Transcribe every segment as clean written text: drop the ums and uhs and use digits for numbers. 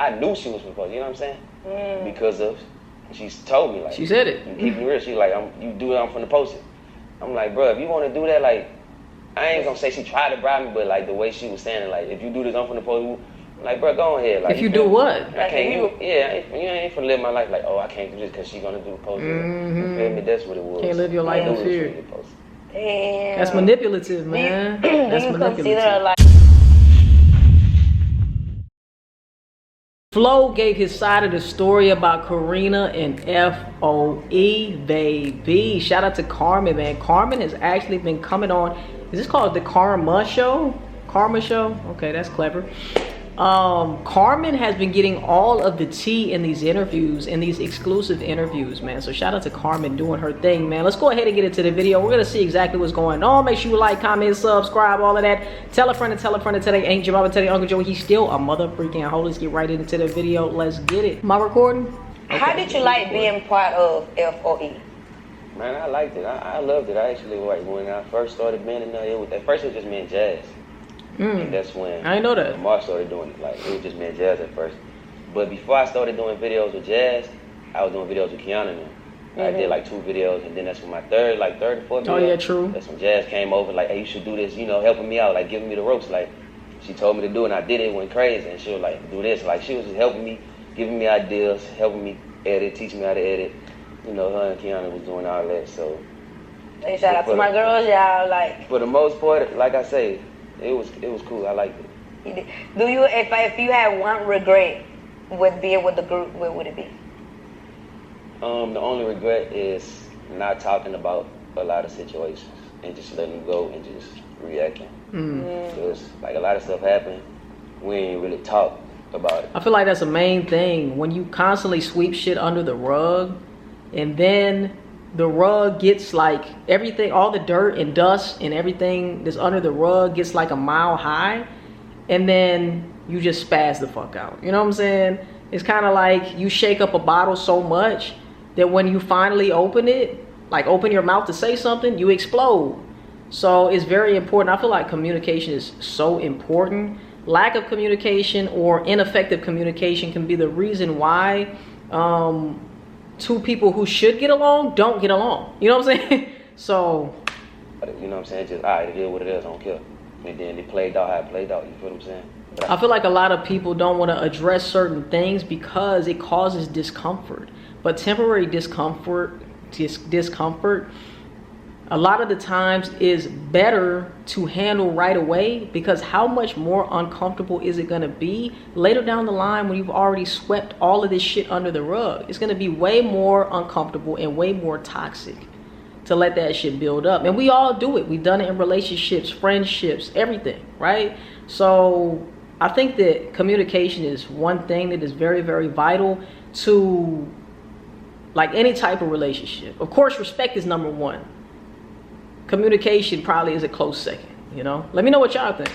I knew she was proposing, you know what I'm saying? Because of, she's told me, like, she said it. You keep it real. She's like, you do it, I'm finna post it. I'm like, bro, if you want to do that, like, I ain't gonna say she tried to bribe me, but like the way she was saying it, like, if you do this, I'm finna post it. I'm like, bro, go ahead. Like, if you do what? I can't. You ain't finna live my life like, oh, I can't do this because she gonna do the post. You feel me? That's what it was. Can't live your life in fear. Damn. That's manipulative, man. That's manipulative. Flo gave his side of the story about Karina and F.O.E, baby. Shout out to Carmen, man. Carmen has actually been coming on. Is this called the Karma Show? Karma Show? Okay, that's clever. Carmen has been getting all of the tea in these interviews, in these exclusive interviews, man. So shout out to Carmen doing her thing, man. Let's go ahead and get into the video. We're gonna see exactly what's going on. Make sure you like, comment, subscribe, all of that. Tell a friend to tell a friend to tell their Aunt Jabba, tell their Uncle Joe. He's still a mother freaking hoe. Let's get right into the video. Let's get it. Am I recording? Okay, how did you like being part of F.O.E? Man, I liked it. I loved it. I actually, like, when I first started being in there, at first it was just me and Jazz. And that's when I didn't know that. Mark started doing it. Like, it was just me and Jazz at first. But before I started doing videos with Jazz, I was doing videos with Kiana and them. I did like 2 videos, and then that's when my third or fourth video. Oh yeah, true. That's when Jazz came over, like, hey, you should do this, you know, helping me out, like giving me the ropes. Like, she told me to do it, and I did it, went crazy, and she was like, do this. Like, she was just helping me, giving me ideas, helping me edit, teaching me how to edit. You know, her and Kiana was doing all that. So hey, shout out to my girls, y'all. Like, for the most part, like I say, it was cool. I liked it. Do you, if you had one regret with being with the group, what would it be? The only regret is not talking about a lot of situations and just letting them go and just reacting. Because like a lot of stuff happened, we ain't really talk about it. I feel like that's the main thing. When you constantly sweep shit under the rug, and then the rug gets like everything, all the dirt and dust and everything that's under the rug gets like a mile high, and then you just spaz the fuck out. You know what I'm saying? It's kind of like you shake up a bottle so much that when you finally open it, like open your mouth to say something, you explode. So it's very important. I feel like communication is so important. Lack of communication or ineffective communication can be the reason why 2 people who should get along don't get along. You know what I'm saying? So, you know what I'm saying? Just, all right, it is what it is, I don't care. And then they played out how it played out, you feel what I'm saying? But I feel like a lot of people don't want to address certain things because it causes discomfort. But temporary discomfort, a lot of the times is better to handle right away, because how much more uncomfortable is it going to be later down the line when you've already swept all of this shit under the rug? It's going to be way more uncomfortable and way more toxic to let that shit build up. And we all do it. We've done it in relationships, friendships, everything, right? So I think that communication is one thing that is very, very vital to like any type of relationship. Of course, respect is number 1. Communication probably is a close second, you know? Let me know what y'all think.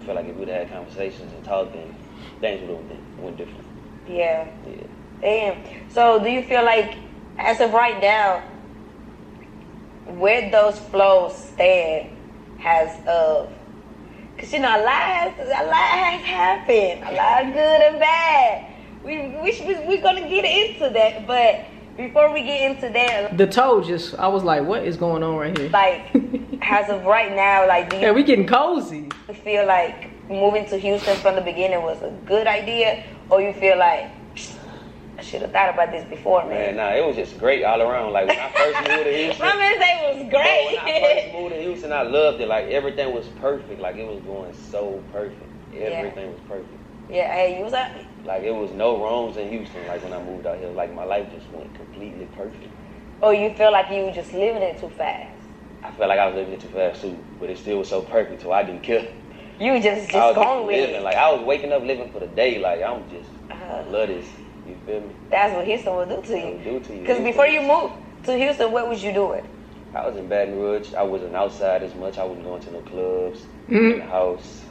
I feel like if we'd had conversations and talked, then things would have went different. Yeah. Damn. So do you feel like, as of right now, where those flows stand has of, because you know a lot has happened, a lot of good and bad. We're gonna get into that, but before we get into that, the toe just, I was like, what is going on right here? Like, as of right now, like, do you we getting cozy? feel like moving to Houston from the beginning was a good idea, or you feel like I should have thought about this before, man? Nah, it was just great all around. Like, when I first moved to Houston, my man say it was great. When I first moved to Houston, I loved it. Like, everything was perfect. Like, it was going so perfect. Everything was perfect. Yeah, hey, you was happy. Like, it was no wrongs in Houston. Like, when I moved out here, like, my life just went completely perfect. Or you feel like you were just living it too fast? I felt like I was living it too fast too, but it still was so perfect, so I didn't care. You were just going with it. Like, I was waking up living for the day. Like, I'm just, I love this. You feel me? That's what Houston will do to you. It will do to you. Because before you moved to Houston, what was you doing? I was in Baton Rouge. I wasn't outside as much. I wasn't going to no clubs, in the house,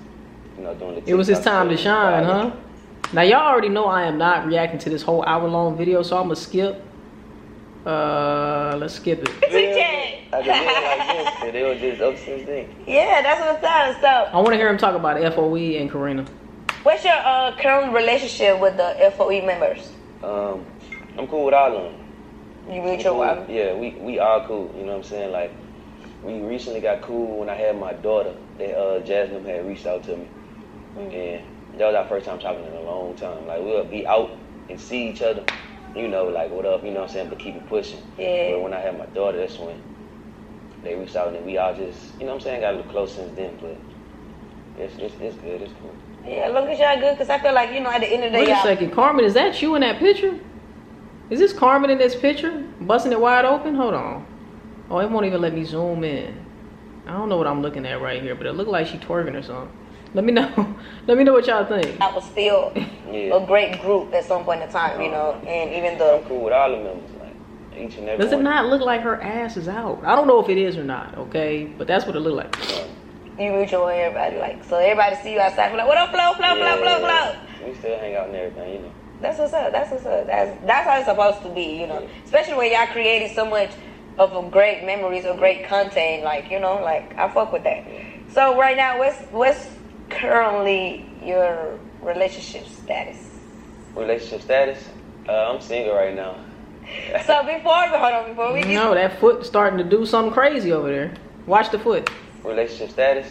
you know, doing the TikTok. It was his time to shine, huh? Now, y'all already know I am not reacting to this whole hour-long video, so I'm going to skip. Let's skip it. I can do it like this, and it was just up since then. Yeah, that's what I'm saying. So I want to hear him talk about F.O.E and Karina. What's your current relationship with the F.O.E members? I'm cool with all of them. You meet your wife? Yeah, we all cool. You know what I'm saying? Like, we recently got cool when I had my daughter. Jasmine had reached out to me, and that was our first time talking in a long time. Like, we'll be out and see each other, you know, like, what up, you know what I'm saying, but keep it pushing. Yeah. But when I had my daughter, that's when they reached out, and we all just, you know what I'm saying, got a little close since then, but it's good, it's cool. Yeah, look at y'all good, because I feel like, you know, at the end of the day, Wait a second, Carmen, is that you in that picture? Is this Carmen in this picture? Busting it wide open? Hold on. Oh, it won't even let me zoom in. I don't know what I'm looking at right here, but it looked like she twerking or something. Let me know. Let me know what y'all think. I was still a great group at some point in time, you know, and even though... I'm cool with all the members, like, each and every Does it one. not look like her ass is out? I don't know if it is or not, okay? But that's what it looked like. You mutual everybody, like, so everybody see you outside, be like, what up, Flo? We still hang out and everything, you know. That's what's up. That's how it's supposed to be, you know. Especially when y'all creating so much of a great memories or great content, like, you know, like, I fuck with that. So right now, what's currently your relationship status? Relationship status? I'm single right now. So before we get... No, that foot starting to do something crazy over there. Watch the foot. Relationship status?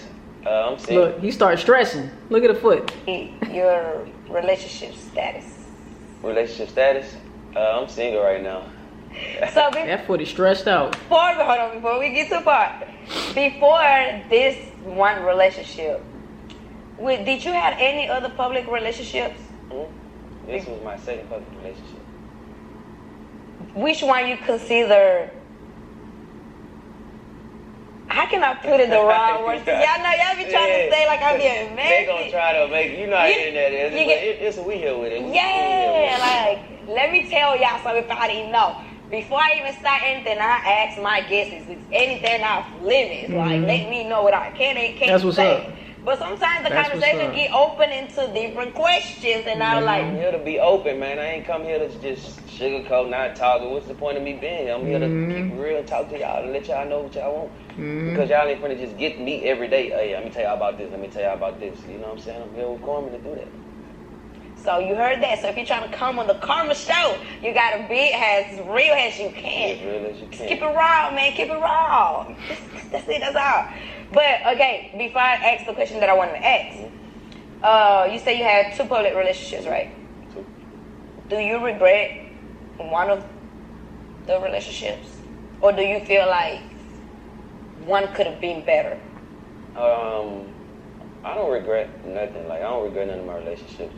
I'm single. Look, he started stressing. Look at the foot. Your relationship status. Relationship status? I'm single right now. So that foot is stressed out. Before we get too far, before this one relationship, did you have any other public relationships? Mm-hmm. This was my second public relationship. Which one you consider? How can I put it the wrong words? Y'all know y'all be trying to say like I'm being messy. They gonna try to make you know how internet is. It's we here with it. Yeah, like let me tell y'all something if I didn't know. Before I even start anything, I ask my guests, is anything off limits? Like let me know what I can and can't That's what's say. up. But sometimes the conversation get open into different questions, and I'm like, I'm here to be open, man. I ain't come here to just sugarcoat, not talking. What's the point of me being here? I'm here to keep it real, talk to y'all, and let y'all know what y'all want. Because y'all ain't finna just get me every day. Hey, let me tell y'all about this. Let me tell y'all about this. You know what I'm saying? I'm here with Carmen to do that. So you heard that. So if you're trying to come on the Karma Show, you gotta be as real as you can. As real as you can. Keep it raw, man. Keep it raw. That's it. That's all. But okay, before I ask the question that I wanted to ask, you said you had 2 public relationships, right? 2. Do you regret one of the relationships, or do you feel like one could have been better? I don't regret nothing. Like I don't regret none of my relationships,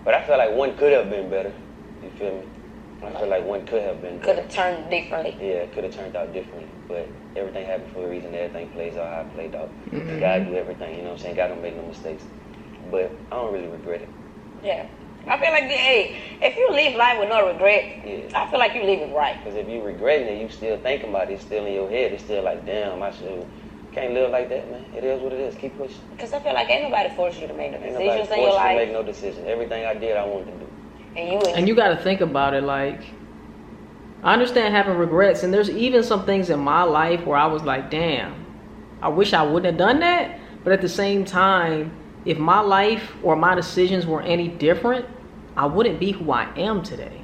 but I feel like one could have been better. You feel me? I feel like one could have been better. Could have turned differently. Yeah, it could have turned out differently, but everything happened for a reason. Everything plays out how it played out. God do everything, you know what I'm saying? God don't make no mistakes. But I don't really regret it. Yeah. I feel like, hey, if you live life with no regret, I feel like you live it right. Because if you regretting it, you still thinking about it. It's still in your head. It's still like, damn, can't live like that, man. It is what it is. Keep pushing. Because I feel like ain't nobody forced you to make no decisions in your life. Ain't nobody forced you to make no decision. Everything I did, I wanted to do. And you got to think about it. Like, I understand having regrets, and there's even some things in my life where I was like, damn, I wish I wouldn't have done that. But at the same time, if my life or my decisions were any different, I wouldn't be who I am today.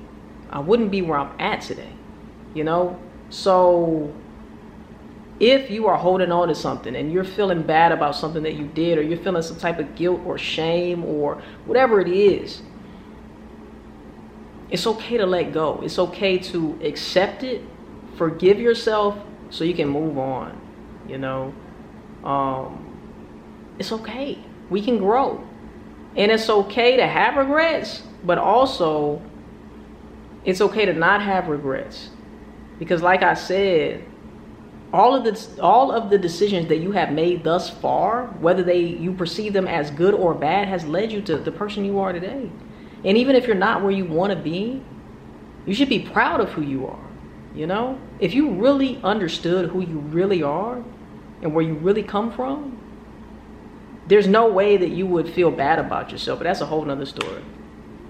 I wouldn't be where I'm at today, you know? So if you are holding on to something and you're feeling bad about something that you did, or you're feeling some type of guilt or shame or whatever it is, it's okay to let go. It's okay to accept it, forgive yourself so you can move on, you know? It's okay. We can grow. And it's okay to have regrets, but also it's okay to not have regrets. Because like I said, all of the decisions that you have made thus far, whether you perceive them as good or bad, has led you to the person you are today. And even if you're not where you want to be, you should be proud of who you are, you know? If you really understood who you really are and where you really come from, there's no way that you would feel bad about yourself, but that's a whole nother story.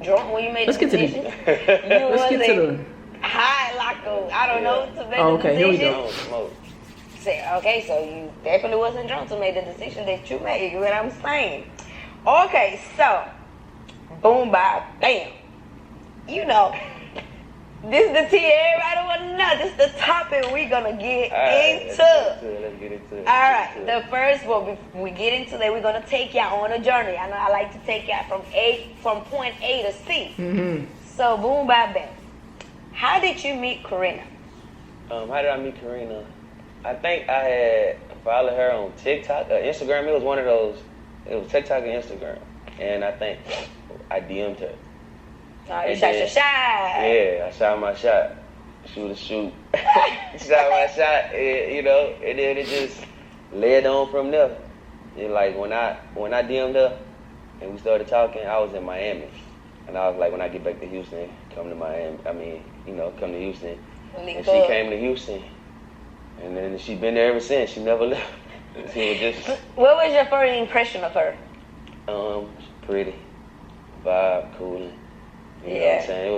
Drunk when you made Let's the get to decision? Let's get to the... high like I don't know, to make Oh, the okay, here we decision. go. Okay, so you definitely wasn't drunk to make the decision that you made. You know what I'm saying? Okay, so boom, bye, bam. You know, this is the tea everybody want to know. This is the topic we're going to get into. Let's get into it. All right, the first one, before we get into that, we're going to take y'all on a journey. I know I like to take y'all from point A to C. Mm-hmm. So, boom, bye, bam. How did you meet Karina? How did I meet Karina? I think I had followed her on TikTok, Instagram. It was one of those. It was TikTok and Instagram, and I think I DM'd her. Oh, you shot your shot. Yeah, I shot my shot. Shoot. Shot my shot, and, you know, and then it just led on from there. And like when I DM'd her and we started talking, I was in Miami, and I was like, when I get back to Houston, come to Miami. I mean, you know, come to Houston. And she came to Houston, and then she's been there ever since. She never left. She was just. What was your first impression of her? Pretty, vibe, cool. You know what I'm saying? It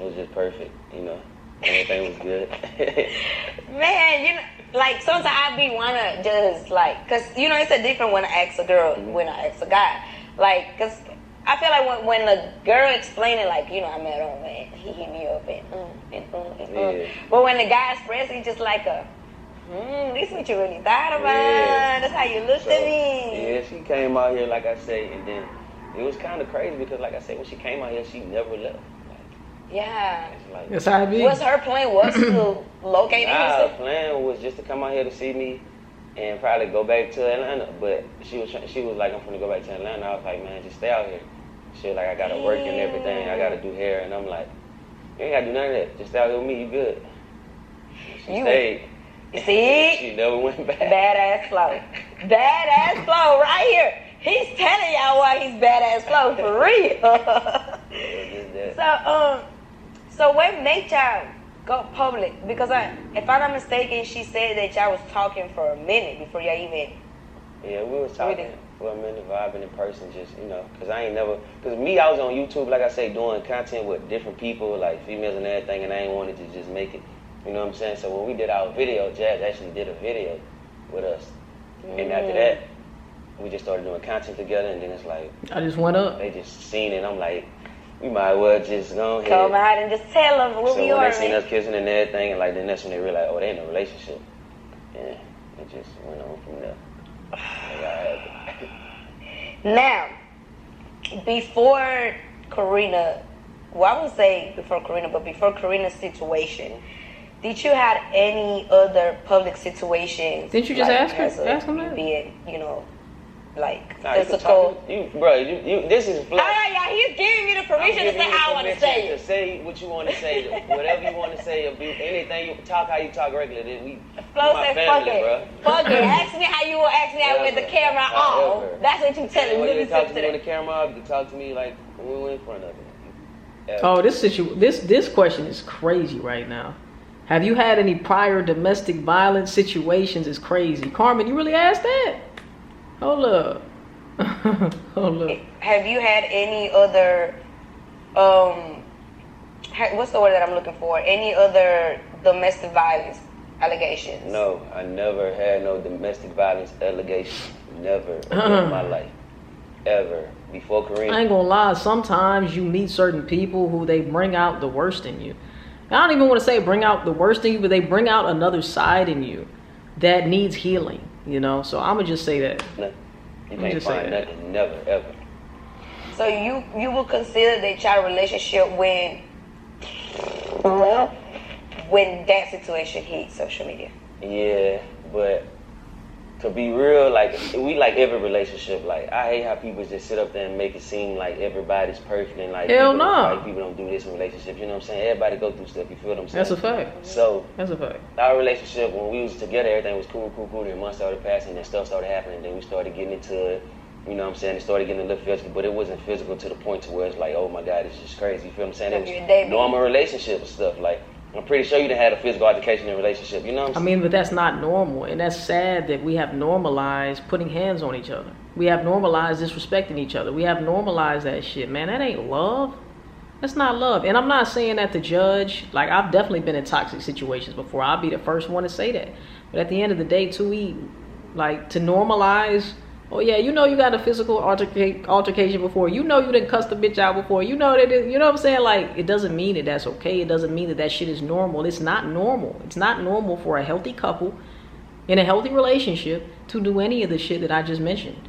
was just perfect. You know, everything was good. Man, you know, like sometimes I be wanna just like, cause you know it's a different when I ask a girl, when I ask a guy, like, cause I feel like when a girl explaining, like, you know, I met him and he hit me up and. Yeah. But when the guy expresses, it's just like a, this is what you really thought about. Yeah. That's how you looked at me. Yeah, she came out here, like I say, and then it was kind of crazy because, like I said, when she came out here, she never left. Yeah. It's like, That's how it be. Was her plan was to locate in her Houston? plan was just to come out here to see me and probably go back to Atlanta. But she was like, I'm gonna go back to Atlanta. I was like, man, just stay out here. She was like, I gotta work and everything. I gotta do hair, and I'm like, you ain't gotta do none of that. Just stay out here with me. You good? She stayed. See? She never went back. Badass Flo. Badass Flo right here. He's telling y'all why he's Badass Flo for real. So what made y'all go public? Because if I'm not mistaken, she said that y'all was talking for a minute before y'all even. Yeah, we was talking for a minute, vibing in person, just, you know, because I was on YouTube, like I say, doing content with different people, like females and everything, and I ain't wanted to just make it, you know what I'm saying? So when we did our video, Jazz actually did a video with us, and after that, we just started doing content together, and then it's like, I just went up. they just seen it, and I'm like, we might as well just go ahead. Come out and just tell them what we are. So when they seen us kissing and everything, and like, then that's when they realized, oh, they in a relationship. Yeah, it just went on from there. Now, before Karina, well, I wouldn't say before Karina, but before Karina's situation, did you have any other public situations? Didn't you just ask him that? Being, you know, like physical. This is fluff. Yeah, he's giving me the permission to say how I want to say it. To say what you want to say, whatever you want to say, or be anything. You talk how you talk regularly. Then Flo said, fuck it. Fuck it. Ask me how you will ask me with the camera on. That's what you telling me. You can talk to me when the camera off. You can talk to me like when we were in front of it. Oh, this question is crazy right now. Have you had any prior domestic violence situations? Is crazy. Carmen, you really asked that? Hold up. Hold up. Have you had any other, what's the word that I'm looking for? Any other domestic violence allegations? No, I never had no domestic violence allegations. Never in my life. Ever. Before Karina. I ain't gonna lie, sometimes you meet certain people who they bring out the worst in you. I don't even want to say bring out the worst in you, but they bring out another side in you that needs healing, you know? So I'm gonna just say that. No, you can't find nothing, never, ever. So you will consider that y'all relationship when that situation hit social media? Yeah, but to be real, like, we like every relationship. Like, I hate how people just sit up there and make it seem like everybody's perfect and like hell people, no. like, people don't do this in relationships. You know what I'm saying? Everybody go through stuff. You feel what I'm saying? That's a fact. So that's a fact. Our relationship, when we was together, everything was cool. Then months started passing, and stuff started happening. Then we started getting into it. You know what I'm saying? It started getting a little physical, but it wasn't physical to the point to where it's like, oh my God, it's just crazy. You feel what I'm saying? It was normal relationship and stuff. Like, I'm pretty sure you done had a physical altercation in a relationship. You know what I'm saying? I mean, but that's not normal, and that's sad that we have normalized putting hands on each other. We have normalized disrespecting each other. We have normalized that shit, man. That ain't love. That's not love. And I'm not saying that to judge. Like, I've definitely been in toxic situations before. I'll be the first one to say that. But at the end of the day, too, like, to normalize Oh yeah, you know you got a physical altercation before. You know you didn't cuss the bitch out before. You know that. You know what I'm saying? Like, it doesn't mean that that's okay. It doesn't mean that that shit is normal. It's not normal. It's not normal for a healthy couple in a healthy relationship to do any of the shit that I just mentioned.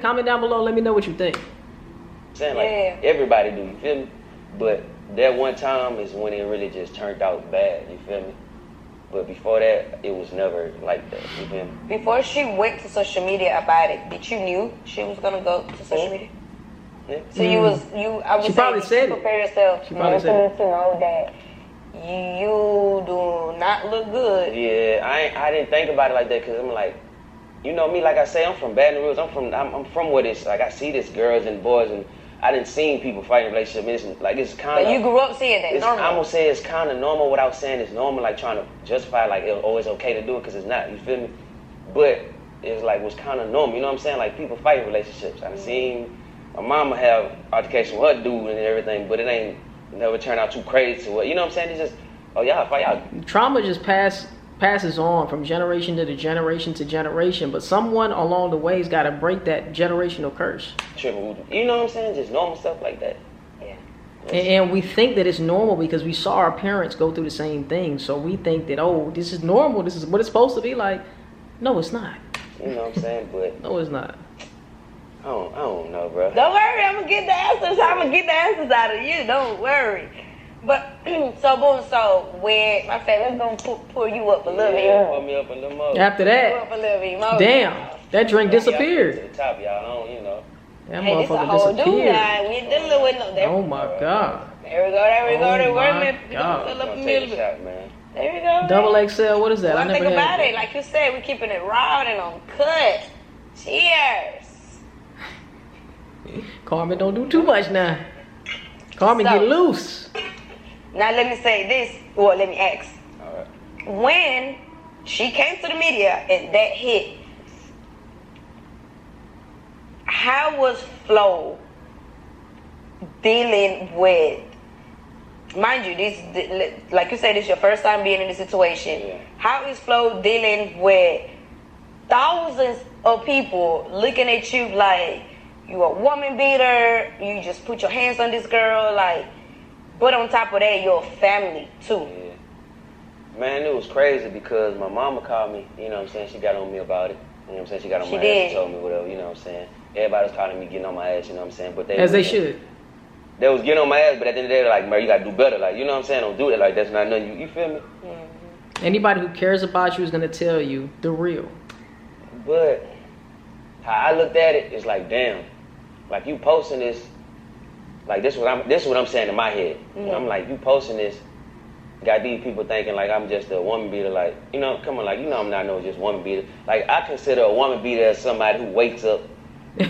Comment down below. Let me know what you think. I'm saying like everybody do. You feel me? But that one time is when it really just turned out bad. You feel me? But before that, it was never like that. You feel me? Before she went to social media about it, did you knew she was gonna go to social media? Yeah. So I would She say probably said it. prepare yourself She probably said it. to know that you do not look good. Yeah, I didn't think about it like that because I'm like, you know me, like I say, I'm from Baton Rouge. I'm from where it's like I see this girls and boys, and I didn't seen people fight in relationships. It's like it's kind of. But you grew up seeing that. Normal. I'm gonna say it's kind of normal without saying it's normal, like trying to justify like it's okay to do it because it's not. You feel me? But it's like was kind of normal. You know what I'm saying? Like people fight in relationships. I've seen my mama have altercation with her dude and everything, but it never turned out too crazy to it. You know what I'm saying? It's just y'all fight y'all. Trauma just passes on from generation to generation, but someone along the way's got to break that generational curse. You know what I'm saying? Just normal stuff like that. Yeah. And we think that it's normal because we saw our parents go through the same thing, so we think that, oh, this is normal, this is what it's supposed to be like. No, it's not. You know what I'm saying? But no, it's not. I don't know, bro. Don't worry, I'm gonna get the answers. I'm gonna get the answers out of you. Don't worry. But so when my friend, let's go pull you up a little bit. Pull me up a little more. After Pull that, up a little bit more. damn, that drink disappeared. To the top, y'all don't, you know. That Hey, this a motherfucker whole dude disappeared. now. We ain't dealing with no. Oh my god. There we go. There we go. Oh There we my go. God. Fill up a Take little a bit. shot, man. There we go. Double XL, what is that? One I thing never about had it, like you said, we keeping it raw and uncut. Cheers. Carmen, don't do too much now. Carmen, So- get loose. Now let me say this. Well, let me ask. All right. When she came to the media and that hit, how was Flo dealing with? Mind you, this, like you said, this is your first time being in this situation. Yeah. How is Flo dealing with thousands of people looking at you like you a woman beater? You just put your hands on this girl, like. But on top of that, you're a family too. Yeah. Man, it was crazy because my mama called me, you know what I'm saying? She got on me about it. You know what I'm saying? She got on my ass and told me whatever, you know what I'm saying? Everybody was calling me getting on my ass, you know what I'm saying? But As they should. They was getting on my ass, but at the end of the day, like, man, you gotta do better. Like, you know what I'm saying? Don't do that. Like, that's not nothing. You feel me? Mm-hmm. Anybody who cares about you is gonna tell you the real. But how I looked at it, it's like, damn, like you posting this, like this is what I'm saying in my head. Mm-hmm. I'm like, you posting this, got these people thinking like I'm just a woman beater. Like, you know, come on, like, you know, I'm not no just woman beater. Like, I consider a woman beater as somebody who wakes up,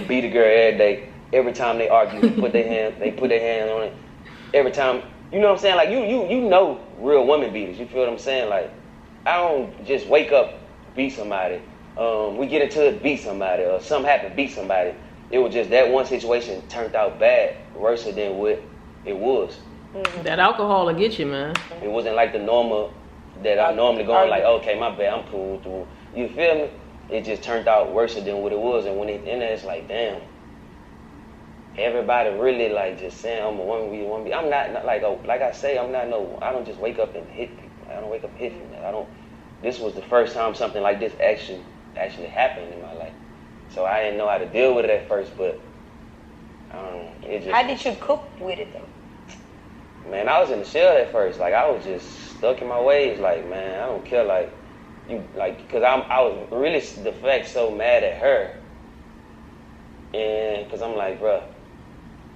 beat a girl every day. Every time they argue, they put their hands on it. Every time, you know what I'm saying? Like, you know real woman beaters. You feel what I'm saying? Like, I don't just wake up, beat somebody. We get into it, beat somebody, or something happened, beat somebody. It was just that one situation turned out bad, worse than what it was. That alcohol will get you, man. It wasn't like the normal that I normally go on, like, okay, my bad, I'm cool through. You feel me? It just turned out worse than what it was. And when it ended, it's like, damn. Everybody really like just saying I'm a woman beater. I'm not like I say, I'm not no. I don't just wake up and hit people. I don't wake up hitting. I don't. This was the first time something like this actually happened in my life. So I didn't know how to deal with it at first, but it just. How did you cope with it though? Man, I was in the shell at first. Like, I was just stuck in my ways. Like, man, I don't care. Like, you like because I was really the fact so mad at her, and because I'm like, bruh.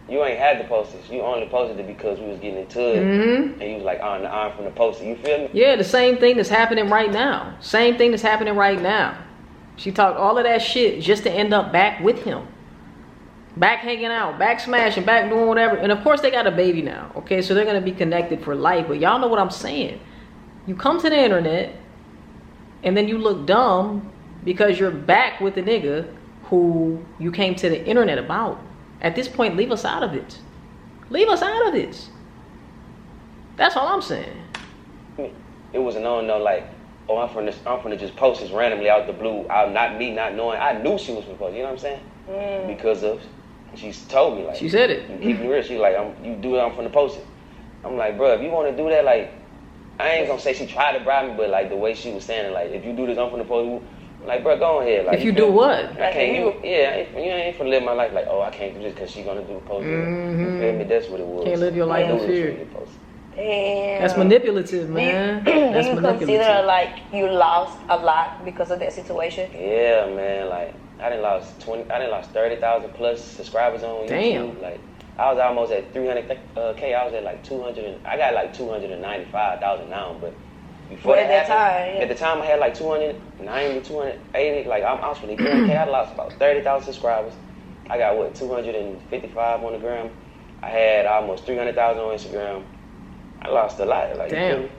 You ain't had to post this. You only posted it because we was getting into it. Mm-hmm. And you was like on the arm from the poster. You feel me? Yeah, the same thing that's happening right now. Same thing that's happening right now. She talked all of that shit just to end up back with him. Back hanging out, back smashing, back doing whatever. And of course they got a baby now. Okay, so they're going to be connected for life. But y'all know what I'm saying. You come to the internet and then you look dumb because you're back with the nigga who you came to the internet about. At this point, leave us out of it. Leave us out of it. That's all I'm saying. It was a no, like, oh, I'm finna just post this randomly out the blue, out not knowing. I knew she was finna post. You know what I'm saying? Because of she's told me like. She said it. You keep it real. She like, you do it, I'm finna post it. I'm like, bro, if you want to do that, like, I ain't gonna say she tried to bribe me, but like the way she was saying it, like, if you do this, I'm finna post you. Like, bro, go ahead. Like, if you do what? I can't. You ain't finna live my life like, oh, I can't do this because she gonna do the post. You feel me? That's what it was. Can't live your life in fear. Damn. That's manipulative, man. Do That's you manipulative. consider like you lost a lot because of that situation? Yeah, man. Like, I done lost 30,000 plus subscribers on YouTube. Damn. Like, I was almost at 300K. I was at like 200. I got like 295,000 now, but. Before at that time, yeah. At the time I had like 290, 280. Like I was really 300K. I lost about 30,000 subscribers. I got what 255 on the gram. I had almost 300,000 on Instagram. I lost a lot. Like, damn. You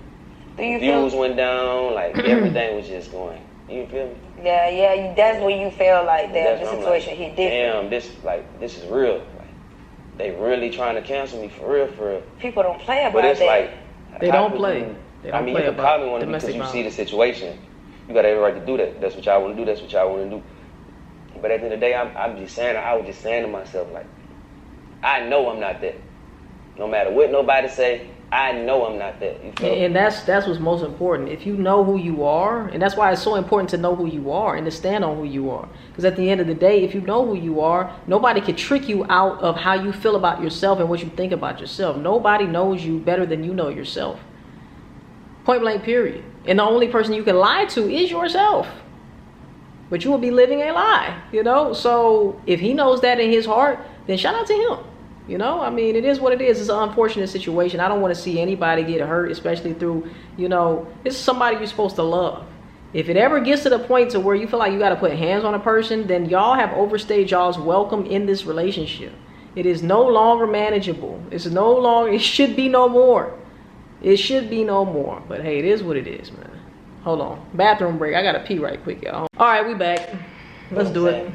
feel me? Views went down. Like everything was just going. You feel me? Yeah. That's when you feel like that the situation hit different. Damn, this is real. Like they really trying to cancel me for real. People don't play about but it's that. Like they don't play. You can call me one because you see the situation. You got every right to do that. That's what y'all want to do. That's what y'all want to do. But at the end of the day, I was just saying to myself, like, I know I'm not that. No matter what nobody say, I know I'm not that. You feel? And that's what's most important. If you know who you are, and that's why it's so important to know who you are and to stand on who you are. Because at the end of the day, if you know who you are, nobody can trick you out of how you feel about yourself and what you think about yourself. Nobody knows you better than you know yourself. Point blank, period. And the only person you can lie to is yourself. But you will be living a lie, you know? So if he knows that in his heart, then shout out to him. You know, I mean, it is what it is. It's an unfortunate situation. I don't want to see anybody get hurt, especially through, you know, this is somebody you're supposed to love. If it ever gets to the point to where you feel like you got to put hands on a person, then y'all have overstayed y'all's welcome in this relationship. It is no longer manageable. It should be no more. It should be no more. But hey, it is what it is, man. Hold on. Bathroom break. I got to pee right quick, y'all. All right, we back. Let's do it.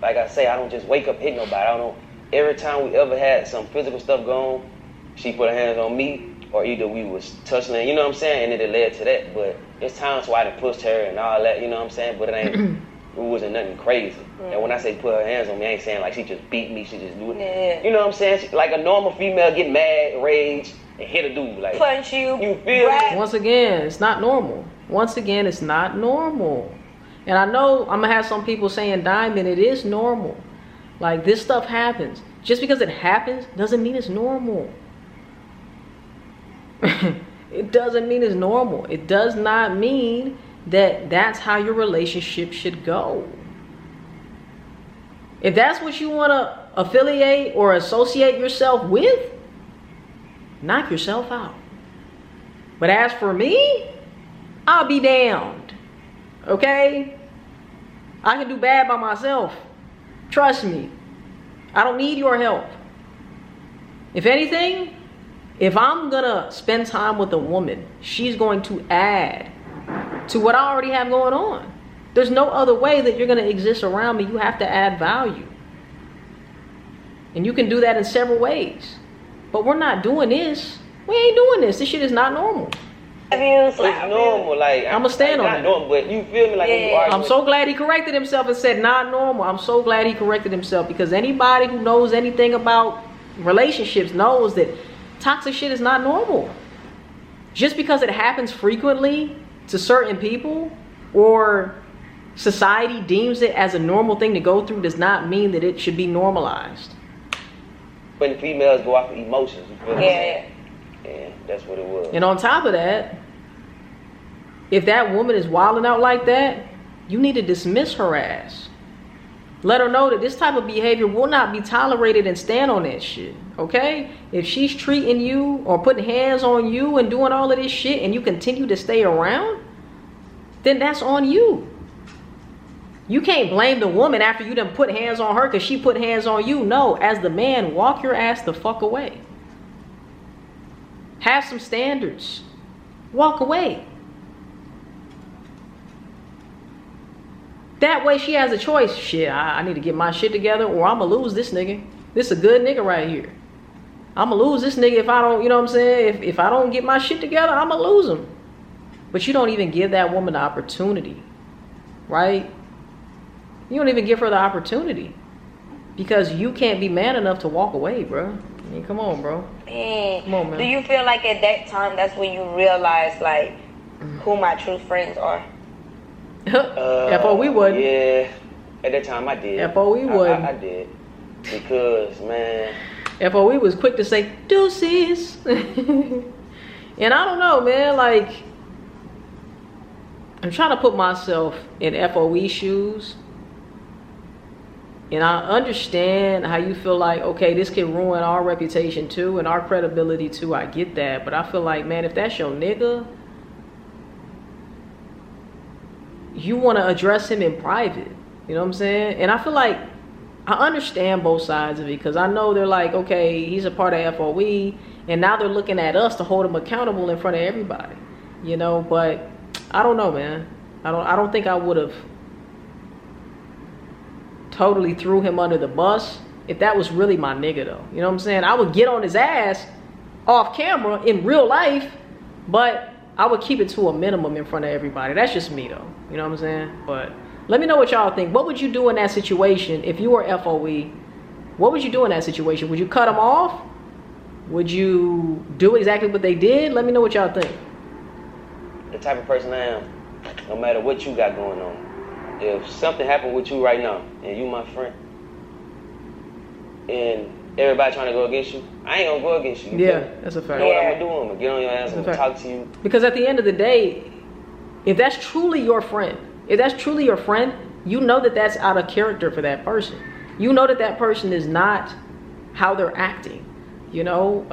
Like I say, I don't just wake up, hit nobody. I don't know. Every time we ever had some physical stuff going, she put her hands on me, or either we was tussling, you know what I'm saying, and it led to that. But there's times where I done pushed her and all that, you know what I'm saying, but it wasn't nothing crazy. And when I say put her hands on me, I ain't saying like she just beat me, she just do it. Yeah. You know what I'm saying? Like a normal female get mad, rage, and hit a dude. Like, punch you. You feel me? Once again, it's not normal. Once again, it's not normal. And I know I'm going to have some people saying, Diamond, it is normal. Like, this stuff happens. Just because it happens doesn't mean it's normal. It doesn't mean it's normal. It does not mean that that's how your relationship should go. If that's what you want to affiliate or associate yourself with, knock yourself out. But as for me, I'll be damned. Okay? I can do bad by myself. Trust me. I don't need your help. If anything, if I'm gonna spend time with a woman, she's going to add to what I already have going on. There's no other way that you're gonna exist around me. You have to add value. And you can do that in several ways. But we're not doing this. We ain't doing this. This shit is not normal. It's normal, like I'm gonna stand on it. Normal, but you feel me? Like when you argue I'm so glad he corrected himself and said not normal. I'm so glad he corrected himself, because anybody who knows anything about relationships knows that toxic shit is not normal. Just because it happens frequently to certain people or society deems it as a normal thing to go through does not mean that it should be normalized. When females go off of emotions, you feel me? Yeah. Yeah, that's what it was. And on top of that, if that woman is wilding out like that, you need to dismiss her ass. Let her know that this type of behavior will not be tolerated, and stand on that shit, okay? If she's treating you or putting hands on you and doing all of this shit and you continue to stay around, then that's on you. You can't blame the woman after you done put hands on her because she put hands on you. No, as the man, walk your ass the fuck away. Have some standards. Walk away. That way she has a choice. Shit, I need to get my shit together or I'm going to lose this nigga. This is a good nigga right here. I'm going to lose this nigga if I don't, you know what I'm saying? If I don't get my shit together, I'm going to lose him. but you don't even give that woman the opportunity, right? You don't even give her the opportunity because you can't be man enough to walk away, bro. I mean, come on, bro. Come on, man. Do you feel like at that time that's when you realize like who my true friends are? F.O.E. would. Yeah, at that time I did. F.O.E. would. I did. Because, man. F.O.E. was quick to say, deuces. And I don't know, man. Like, I'm trying to put myself in F.O.E. shoes. And I understand how you feel like, okay, this can ruin our reputation too and our credibility too. I get that. But I feel like, man, if that's your nigga, you want to address him in private. You know what I'm saying? And I feel like I understand both sides of it because I know they're like, okay, he's a part of F.O.E. and now they're looking at us to hold him accountable in front of everybody. You know, but I don't know, man. I don't think I would have totally threw him under the bus if that was really my nigga though. You know what I'm saying? I would get on his ass off camera in real life, but I would keep it to a minimum in front of everybody. That's just me though. You know what I'm saying? But let me know what y'all think. What would you do in that situation if you were F.O.E.? What would you do in that situation? Would you cut them off? Would you do exactly what they did? Let me know what y'all think. The type of person I am, no matter what you got going on, if something happened with you right now and you my friend and everybody trying to go against you, I ain't gonna go against you. Yeah, that's a fact. You know what I'm gonna do? I'm gonna get on your ass and talk to you. Because at the end of the day, if that's truly your friend, you know that that's out of character for that person. You know that that person is not how they're acting, you know?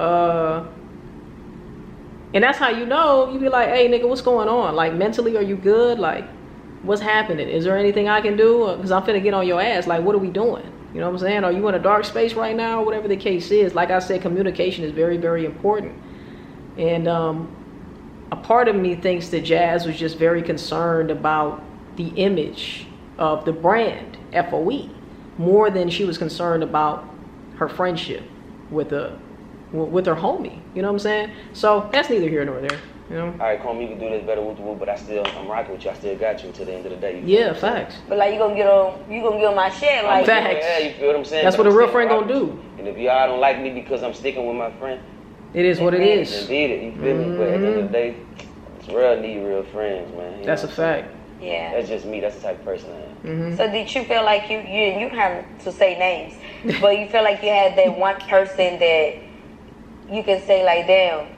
And that's how you know. You be like, hey, nigga, what's going on? Like, mentally, are you good? Like, what's happening? Is there anything I can do? Because I'm finna get on your ass. Like, what are we doing? You know what I'm saying? Are you in a dark space right now? Whatever the case is. Like I said, communication is very, very important. And a part of me thinks that Jazz was just very concerned about the image of the brand, F.O.E., more than she was concerned about her friendship with her homie. You know what I'm saying? So that's neither here nor there. You know? All right, Cole, you can do this better with the woo, but I'm rocking with you. I still got you until the end of the day. Yeah, facts. But like you gonna get on my shit, like facts. Yeah, you feel what I'm saying? That's what a real friend gonna do. And if y'all don't like me because I'm sticking with my friend, it is what it is. Indeed, you feel me? But at the end of the day, it's real need real friends, man. That's a fact. Yeah. That's just me. That's the type of person I am. So did you feel like you have to say names, but you feel like you had that one person that you can say like, damn,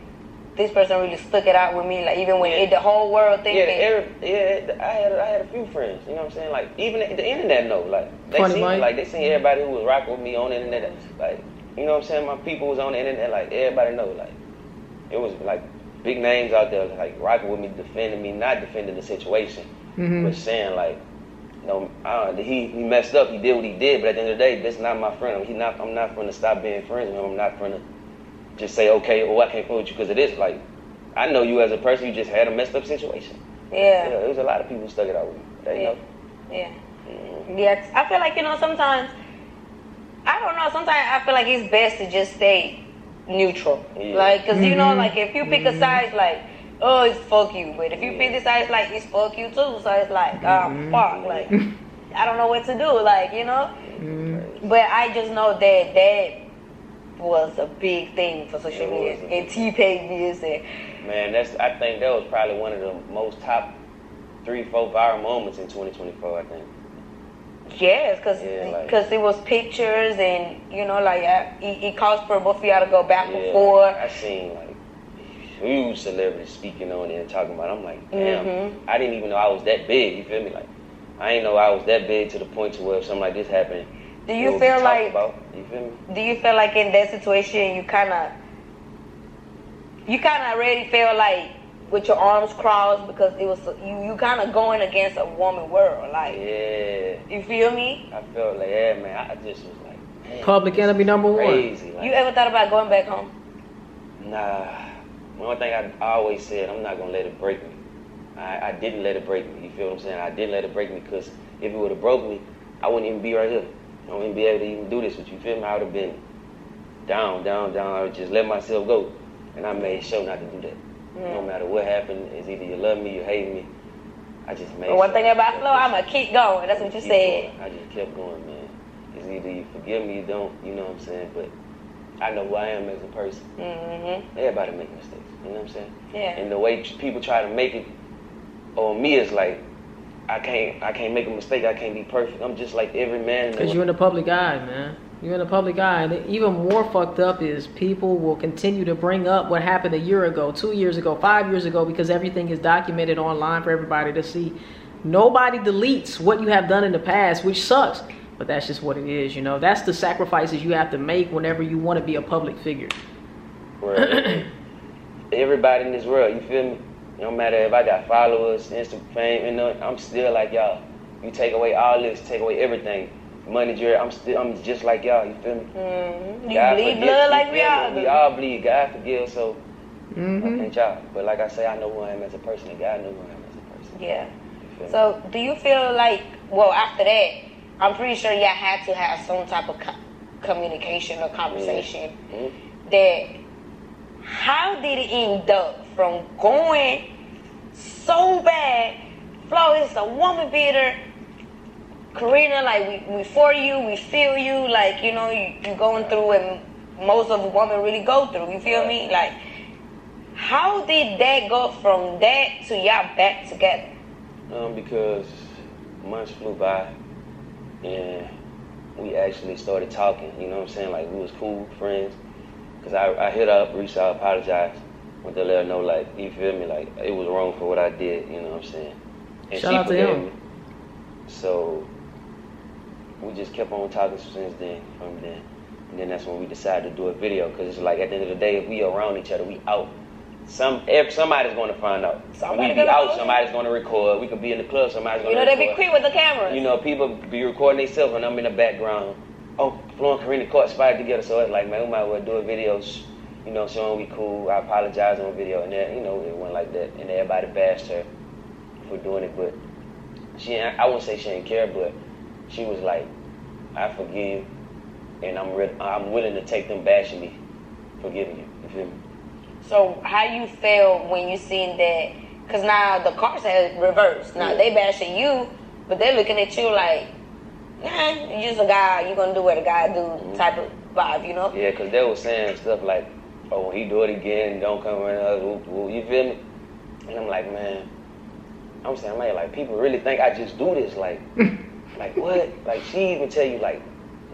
this person really stuck it out with me, like even when the whole world thinking. I had a few friends. You know what I'm saying? Like even the internet know, like they Funny, seen Mike. like they seen everybody who was rocking with me on the internet. Like you know what I'm saying? My people was on the internet. Like everybody know. Like it was like big names out there, like rocking with me, defending me, not defending the situation, but saying like, you know, he messed up. He did what he did, but at the end of the day, that's not my friend. I'm not going to stop being friends with him. I'm not going to just say, okay, I can't fool with you because it is like, I know you as a person, you just had a messed up situation. Yeah. There was a lot of people who stuck it out with me. They know. Yeah. Yeah. I fil like, sometimes, I don't know, sometimes I feel like it's best to just stay neutral. Yeah. Like, because, like if you pick a side, like, oh, it's fuck you. But if you pick the side, it's like, it's fuck you too. So it's like, fuck. Like, I don't know what to do. Like, But I just know that was a big thing for social media and T-Paid music. Man, I think that was probably one of the most top 3-4 viral moments in 2024, I think. Yes, because it was pictures and, it caused for both of y'all to go back and forth. I seen, like, huge celebrities speaking on it and talking about it. I'm like, damn, I didn't even know I was that big, you feel me? Like, I didn't know I was that big to the point to where if something like this happened, do you feel like, you feel me? Do you feel like in that situation you kind of already feel like with your arms crossed because it was you kind of going against a woman world, like you feel me? I felt like man, I just was like, man, public enemy number crazy. one. You ever thought about going back home? Nah, one thing I always said, I'm not gonna let it break me. I didn't let it break me. You feel what I'm saying? I didn't let it break me because if it would have broke me, I wouldn't even be right here. I wouldn't be able to even do this with you. You feel me? I would have been down. I would just let myself go. And I made sure not to do that. No matter what happened, it's either you love me, you hate me. I just made. One thing about Flo, I'ma keep going. That's what you said. I just kept going, man. It's either you forgive me, you don't. You know what I'm saying? But I know who I am as a person. Everybody make mistakes. You know what I'm saying? Yeah. And the way people try to make it on me is like, I can't make a mistake. I can't be perfect. I'm just like every man. Because you're in the public eye, man. You're in the public eye. And even more fucked up is people will continue to bring up what happened a year ago, 2 years ago, 5 years ago, because everything is documented online for everybody to see. Nobody deletes what you have done in the past, which sucks. But that's just what it is, you know. That's the sacrifices you have to make whenever you want to be a public figure. Right. Everybody in this world, you feel me? No matter if I got followers, Insta fame, you know, I'm still like y'all. You take away all this, take away everything. Money, jewelry, I'm just like y'all, you feel me? You bleed blood like we all do. We all bleed, God forgive, so I can't y'all. But like I say, I know who I am as a person, and God knows who I am as a person. Yeah. So do you feel like, well, after that, I'm pretty sure y'all had to have some type of communication or conversation that, how did it end up from going so bad, Flo is a woman beater, Karina, like we for you, we feel you, like, you know, you going through what most of the women really go through, you feel me? Like, how did that go from that to y'all back together? Because months flew by and we actually started talking, you know what I'm saying? Like, we was cool friends. Because I hit up, reached out, apologized. Went to let her know, like, you feel me? Like, it was wrong for what I did, you know what I'm saying? And Shout she out to forgave him. me. So we just kept on talking since then, from then. And then that's when we decided to do a video. Because it's like, at the end of the day, if we around each other, we out. Somebody's going to find out. We be out, somebody's going to record. We could be in the club, somebody's going to record. You know, they be quick with the cameras. You know, people be recording themselves and I'm in the background. Oh, Flo and Karina caught spotted together, so it's like, man, we might as well do a video, you know, showing we cool. I apologize on a video, and then, you know, it went like that, and everybody bashed her for doing it, but I wouldn't say she didn't care, but she was like, I forgive you, and I'm willing to take them bashing me, forgiving you. You feel me? So how you felt when you seen that? Because now the cards have reversed. Now they bashing you, but they're looking at you like, nah, you're just a guy, you're going to do what a guy do type of vibe, you know? Yeah, because they were saying stuff like, oh, when he do it again, don't come around us, you feel me? And I'm like, man, I'm saying, man, like, people really think I just do this, like, like, what? Like, she even tell you, like,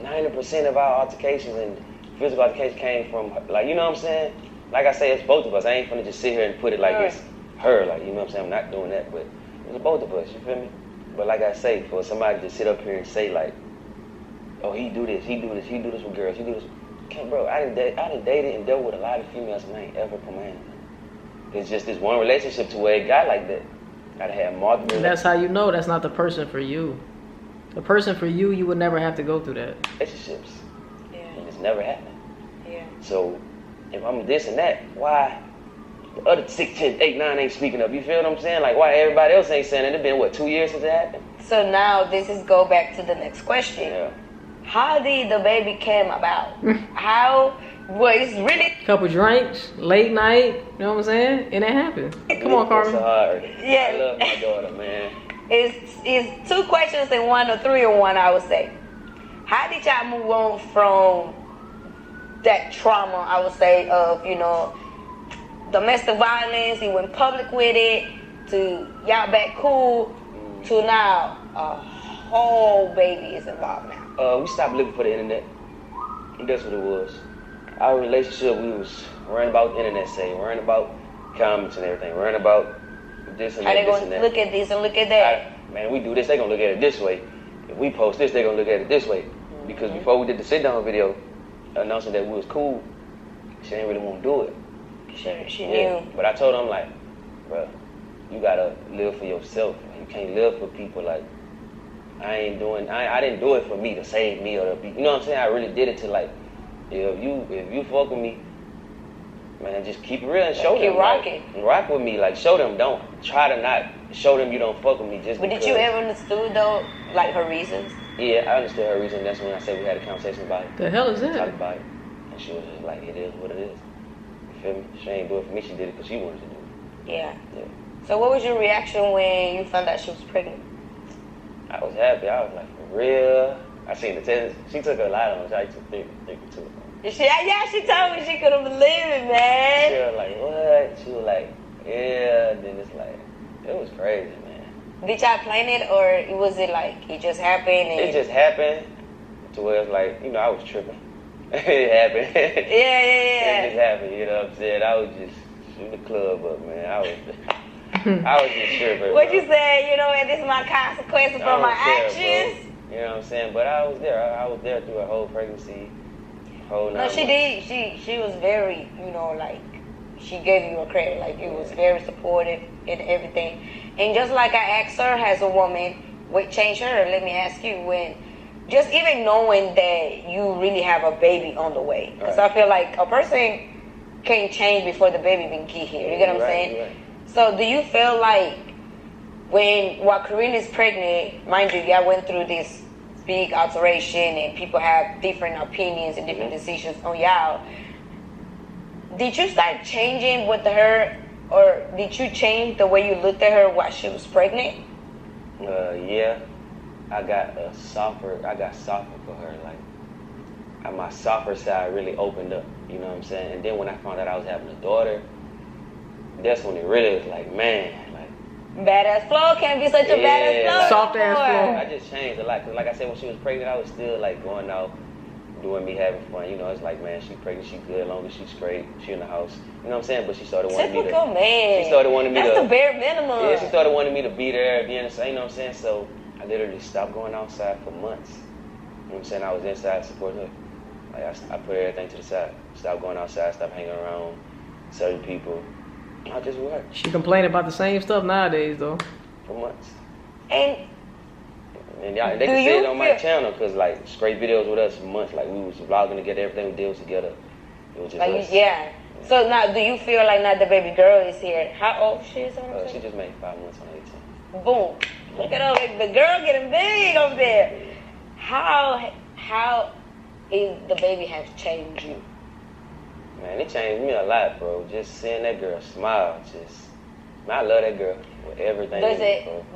90% of our altercations and physical altercations came from her. Like, you know what I'm saying? Like I say, it's both of us. I ain't finna just sit here and put it like it's her, like, you know what I'm saying? I'm not doing that, but it's both of us, you feel me? But like I say, for somebody to sit up here and say like, oh, he do this with girls, he do this. Okay, bro, I done dated and dealt with a lot of females and I ain't ever commanded them. It's just this one relationship to where it got like that. Gotta have multiple. And that's how you know that's not the person for you. The person for you, you would never have to go through that. Relationships. Yeah. And it's never happened. Yeah. So if I'm this and that, why the other 6, 10, 8, 9 ain't speaking up? You feel what I'm saying? Like, why everybody else ain't saying it? It's been, what, 2 years since it happened? So now this is go back to the next question. Yeah. How did the baby came about? How was really Couple drinks, late night, you know what I'm saying? And it happened. Come on, Carmen. So hard. Yeah. I love my daughter, man. It's 2 questions in one, or 3 in one, I would say. How did y'all move on from that trauma, I would say, of, you know, domestic violence, he went public with it, to y'all back cool, to now a whole baby is involved now? We stopped living for the internet. That's what it was. Our relationship, we was worrying about internet say, worrying about comments and everything, worrying about this and that, Are they going to look at this and look at that? Man, we do this, they gonna look at it this way. If we post this, they gonna look at it this way. Because before we did the sit-down video, announcing that we was cool, she didn't really want to do it. She knew. But I told her, I'm like, bro, you gotta live for yourself. You can't live for people. Like, I didn't do it for me to save me or to be, you know what I'm saying? I really did it to, like, if you fuck with me, man, just keep it real and show them. Keep rocking. Like, rock with me. Like, show them. Don't try to not show them you don't fuck with me just But because. did you ever understood, though, like, her reasons? Yeah, I understood her reason. That's when I said we had a conversation about it. The hell is that? Talk about it. And she was just like, it is what it is. You feel me? She ain't do it for me. She did it because she wanted to do it. Yeah. Yeah. So what was your reaction when you found out she was pregnant? I was happy. I was like, for real. I seen the test. She took a lot on. I took 3 or 2. She told me she couldn't believe it, man. She was like, what? She was like, yeah. Then it's like, it was crazy, man. Did y'all plan it, or was it like it just happened? And It just happened to where it's like, you know, I was tripping. It happened. Yeah. It just happened, you know what I'm saying? I was just shooting the club up, man. I was just tripping. What bro. you said, you know, and this is my consequences I for my don't care, actions. bro. You know what I'm saying? But I was there. I was there through a whole pregnancy. Whole No, 9 she months. did. She was very, you know, like, she gave you a credit. Like, it was very supportive and everything. And just like I asked her as a woman, what changed her? Let me ask you, when just even knowing that you really have a baby on the way. Because I feel like a person can't change before the baby even get here. You get what I'm saying? Right. So do you feel like while Karina is pregnant, mind you, y'all went through this big alteration and people have different opinions and different decisions on y'all, did you start changing with her, or did you change the way you looked at her while she was pregnant? Yeah. I got softer for her. Like, my softer side really opened up. You know what I'm saying? And then when I found out I was having a daughter, that's when it really was like, man, like, Badazzflo can't be such a badass flow. like, Soft ass flow. I just changed a lot. 'Cause like I said, when she was pregnant, I was still like going out, doing me, having fun. You know, it's like, man, she pregnant, she good, as long as she's straight, she in the house. You know what I'm saying? But she started wanting me to. Typical man. She started wanting me That's to. the bare minimum. Yeah, she started wanting me to be there, be in the same. You know what I'm saying? So I literally stopped going outside for months. You know what I'm saying? I was inside supporting her. Like, I put everything to the side. Stopped going outside, stopped hanging around certain people. I just worked She complain about the same stuff nowadays, though. for months. And And y'all, they Do can see you it on my feel- channel, because like straight videos with us for months. Like, we was vlogging together, everything we did was together. It was just like, us. yeah. So now, do you feel like now the baby girl is here? How old she is? She just made 5 months on 18. Boom. Look at her, like, the girl getting big over there. How is the baby has changed you? Man, it changed me a lot, bro. Just seeing that girl smile, man, I love that girl with everything.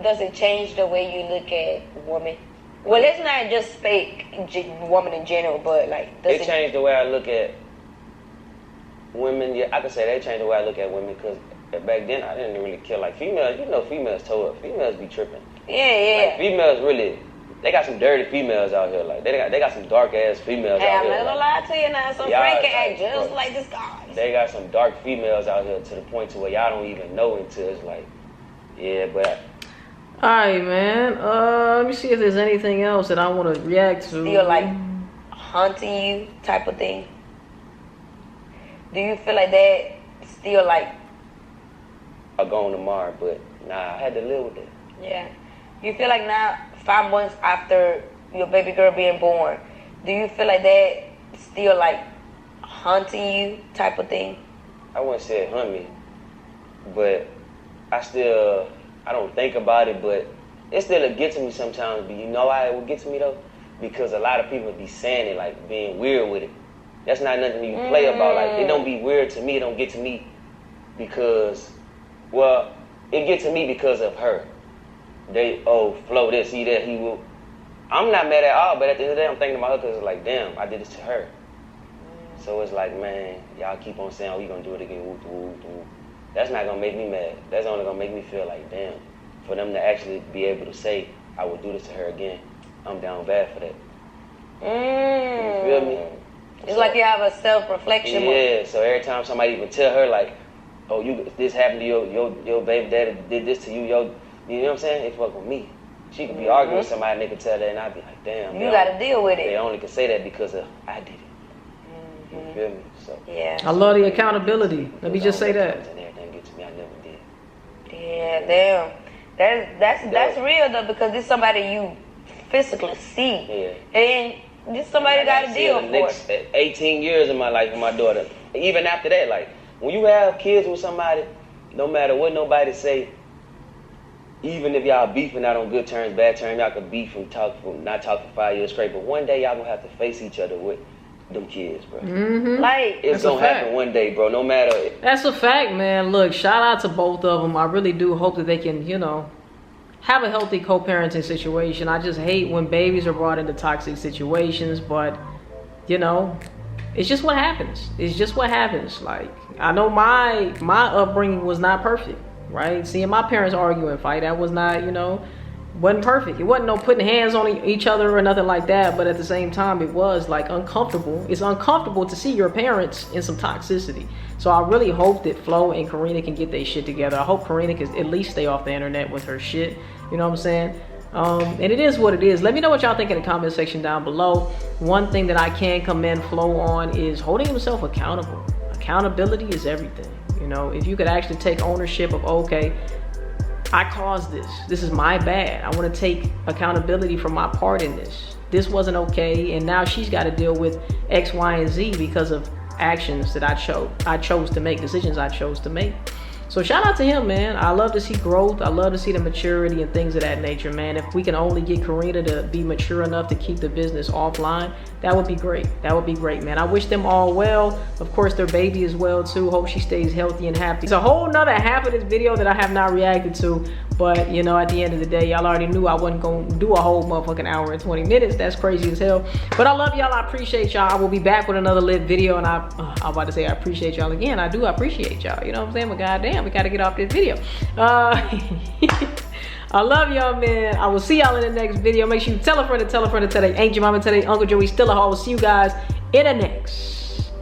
Does it change the way you look at women? Well, let's not just speak woman in general, but like, does It changed the way I look at women. Yeah, I could say they changed the way I look at women, because back then I didn't really care. Like, females, you know, females toe up. Females be tripping. Yeah. Like, females really, they got some dirty females out here. Like, they got some dark ass females Hey, out I'm here. not gonna lie to you now. Some Y'all, Frank like, act just bro, like this guy. They got some dark females out here to the point to where y'all don't even know until it's like, yeah, but Alright, man. Let me see if there's anything else that I want to react to. Still like haunting you type of thing. Do you feel like that still like? I'll go on tomorrow, but nah, I had to live with it. Yeah. You feel like now, 5 months after your baby girl being born, do you feel like that still like haunting you type of thing? I wouldn't say it hunt me, but I don't think about it, but it still get to me sometimes. But you know why it would get to me though? Because a lot of people be saying it like being weird with it. That's not nothing you play about. Like, it don't be weird to me. It don't get to me because, well, it get to me because of her. Flo this, he that, he will. I'm not mad at all, but at the end of the day, I'm thinking about her because it's like, damn, I did this to her. So it's like, man, y'all keep on saying, we gonna do it again, woo, woo, woo. That's not gonna make me mad. That's only gonna make me feel like, damn, for them to actually be able to say, I would do this to her again, I'm down bad for that. You feel me? It's like you have a self-reflection. Yeah, so every time somebody even tell her like, oh, this happened to your baby daddy did this to you, you know what I'm saying? It fuck with me. She could be arguing with somebody, and they could tell that, and I'd be like, damn. You gotta deal with They it. only could say that because I did it. You feel me? So Yeah. I love the accountability. Let me just say that. And everything get to me, I never did. Yeah, damn. That's real though, because this somebody you physically see. Yeah. And this somebody got to see deal the for. next 18 years of my life with my daughter. Even after that, like, when you have kids with somebody, no matter what nobody say, even if y'all beefing out on good terms, bad terms, y'all could beef and not talk for 5 years straight, but one day y'all gonna have to face each other with them kids, bro. Like, It's gonna happen one day, bro. No matter. That's a fact, man. Look, shout out to both of them. I really do hope that they can, you know, have a healthy co-parenting situation. I just hate when babies are brought into toxic situations, but, you know, it's just what happens. It's just what happens. Like, I know my upbringing was not perfect, right? Seeing my parents argue and fight, that was not, you know, wasn't perfect. It wasn't no putting hands on each other or nothing like that, but at the same time, it was like uncomfortable. It's uncomfortable to see your parents in some toxicity. So I really hope that Flo and Karina can get their shit together. I hope Karina can at least stay off the internet with her shit. You know what I'm saying? And it is what it is. Let me know what y'all think in the comment section down below. One thing that I can commend Flo on is holding himself accountable. Accountability is everything. You know, if you could actually take ownership of, okay, I caused this. This is my bad. I want to take accountability for my part in this. This wasn't okay, and now she's got to deal with X, Y, and Z because of actions that I chose to make, decisions I chose to make. So shout out to him, man. I love to see growth. I love to see the maturity and things of that nature, man. If we can only get Karina to be mature enough to keep the business offline, that would be great. That would be great, man. I wish them all well. Of course, their baby as well, too. Hope she stays healthy and happy. It's a whole nother half of this video that I have not reacted to. But, you know, at the end of the day, y'all already knew I wasn't going to do a whole motherfucking hour and 20 minutes. That's crazy as hell. But I love y'all. I appreciate y'all. I will be back with another lit video. And I'm about to say I appreciate y'all again. I do appreciate y'all. You know what I'm saying? But goddamn, we got to get off this video. I love y'all, man. I will see y'all in the next video. Make sure you tell a friend to tell a friend to tell their Aunt Jemima, tell their Uncle Joey, still a hoe. I will see you guys in the next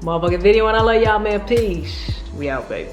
motherfucking video. And I love y'all, man. Peace. We out, baby.